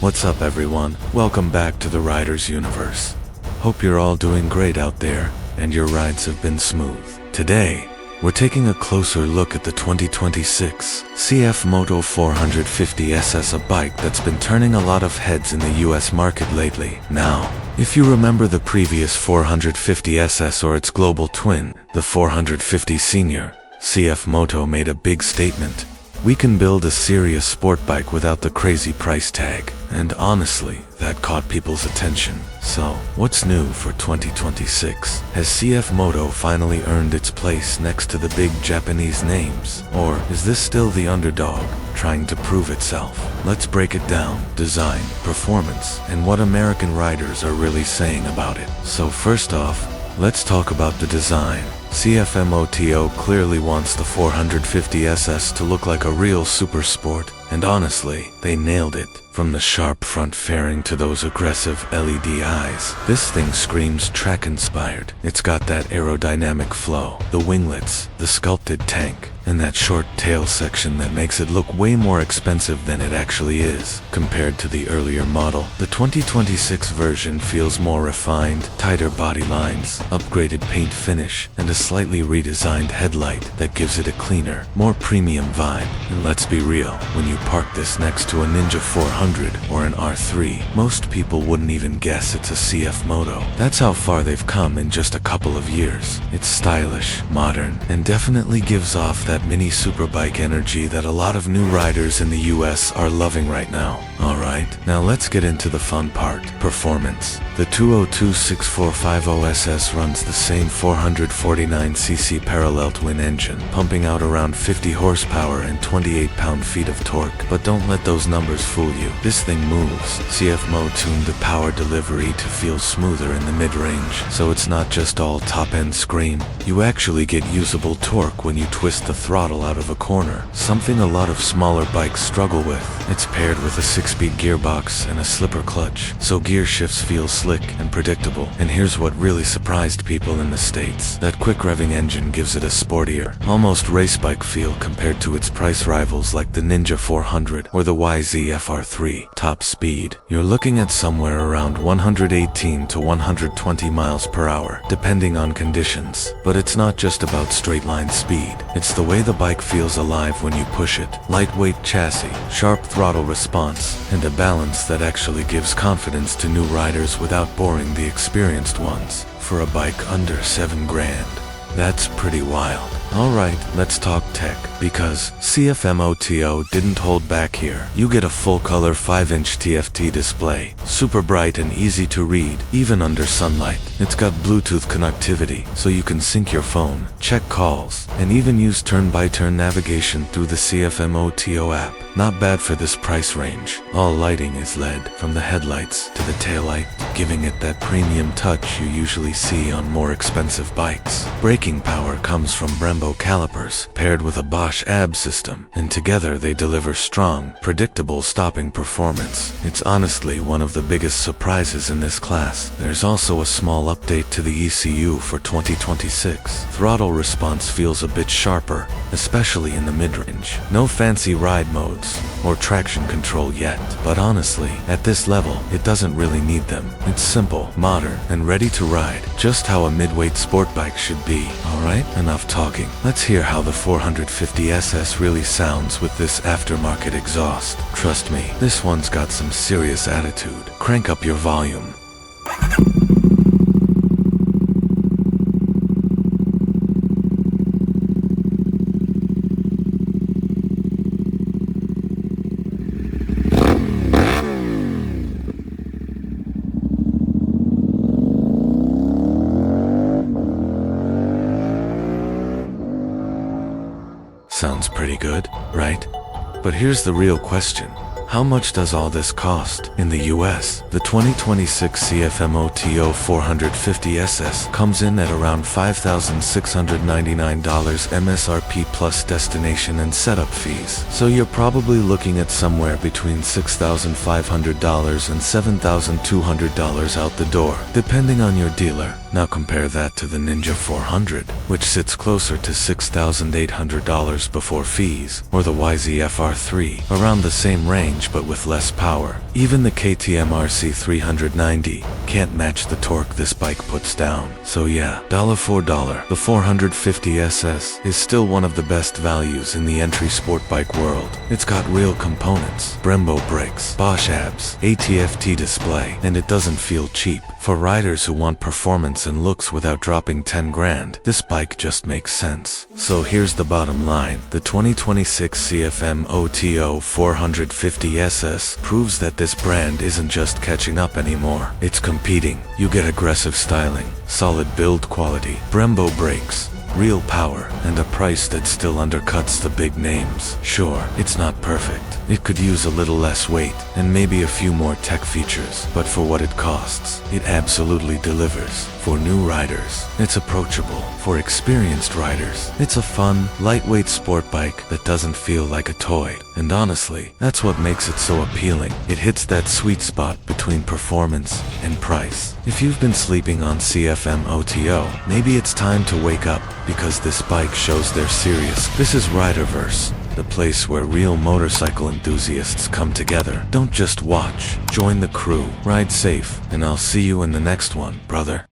What's up everyone? Welcome back to the Riders Universe. Hope you're all doing great out there, and your rides have been smooth. Today, we're taking a closer look at the 2026 CFMOTO 450SS, a bike that's been turning a lot of heads in the US market lately. Now, if you remember the previous 450SS or its global twin, the 450 Senior, CFMOTO made a big statement. We can build a serious sport bike without the crazy price tag, and honestly, that caught people's attention. So, what's new for 2026? Has CFMOTO finally earned its place next to the big Japanese names? Or is this still the underdog, trying to prove itself? Let's break it down: design, performance, and what American riders are really saying about it. So first off, let's talk about the design. CFMOTO clearly wants the 450SS to look like a real super sport, and honestly, they nailed it. From the sharp front fairing to those aggressive LED eyes, this thing screams track-inspired. It's got that aerodynamic flow, the winglets, the sculpted tank, and that short tail section that makes it look way more expensive than it actually is. Compared to the earlier model, the 2026 version feels more refined, tighter body lines, upgraded paint finish, and a slightly redesigned headlight that gives it a cleaner, more premium vibe. And let's be real, when you park this next to a Ninja 400 or an R3, most people wouldn't even guess it's a CFMOTO. That's how far they've come in just a couple of years. It's stylish, modern, and definitely gives off that mini superbike energy that a lot of new riders in the US are loving right now. Alright, now let's get into the fun part: performance. The 202-6450SS runs the same 449cc parallel twin engine, pumping out around 50 horsepower and 28 pound-feet of torque. But don't let those numbers fool you. This thing moves. CFMOTO tuned the power delivery to feel smoother in the mid-range, so it's not just all top-end scream. You actually get usable torque when you twist the throttle out of a corner, something a lot of smaller bikes struggle with. It's paired with a 6-speed gearbox and a slipper clutch, so gear shifts feel slick and predictable. And here's what really surprised people in the States: that quick revving engine gives it a sportier, almost race bike feel compared to its price rivals like the Ninja 400 or the YZF-R3. Top speed, you're looking at somewhere around 118 to 120 miles per hour, depending on conditions. But it's not just about straight line speed, it's the way the bike feels alive when you push it. Lightweight chassis, sharp throttle response, and a balance that actually gives confidence to new riders without boring the experienced ones. For a bike under $7,000, that's pretty wild. Alright, let's talk tech, because CFMOTO didn't hold back here. You get a full-color 5-inch TFT display, super bright and easy to read, even under sunlight. It's got Bluetooth connectivity, so you can sync your phone, check calls, and even use turn-by-turn navigation through the CFMOTO app. Not bad for this price range. All lighting is LED, from the headlights to the taillight, giving it that premium touch you usually see on more expensive bikes. Braking power comes from Brembo calipers, paired with a Bosch AB system, and together they deliver strong, predictable stopping performance. It's honestly one of the biggest surprises in this class. There's also a small update to the ECU for 2026. Throttle response feels a bit sharper, especially in the mid-range. No fancy ride modes or traction control yet, but honestly, at this level, it doesn't really need them. It's simple, modern, and ready to ride, just how a mid-weight sport bike should be. Alright, enough talking. Let's hear how the 450SS really sounds with this aftermarket exhaust. Trust me, this one's got some serious attitude. Crank up your volume. Sounds pretty good, right? But here's the real question. How much does all this cost? In the US, the 2026 CFMOTO 450SS comes in at around $5,699 MSRP plus destination and setup fees. So you're probably looking at somewhere between $6,500 and $7,200 out the door, depending on your dealer. Now compare that to the Ninja 400, which sits closer to $6,800 before fees, or the YZF-R3, around the same range but with less power. Even the KTM RC 390 can't match the torque this bike puts down. So yeah, $1 for $1, the 450SS is still one of the best values in the entry sport bike world. It's got real components, Brembo brakes, Bosch abs, ATFT display, and it doesn't feel cheap. For riders who want performance and looks without dropping 10 grand, this bike just makes sense. So here's the bottom line. The 2026 CFMOTO 450SS proves that this brand isn't just catching up anymore. It's competing. You get aggressive styling, solid build quality, Brembo brakes, real power, and a price that still undercuts the big names. Sure, it's not perfect. It could use a little less weight, and maybe a few more tech features, but for what it costs, it absolutely delivers. For new riders, it's approachable. For experienced riders, it's a fun, lightweight sport bike that doesn't feel like a toy. And honestly, that's what makes it so appealing. It hits that sweet spot between performance and price. If you've been sleeping on CFMOTO, maybe it's time to wake up, because this bike shows they're serious. This is Riderverse, the place where real motorcycle enthusiasts come together. Don't just watch, join the crew, ride safe, and I'll see you in the next one, brother.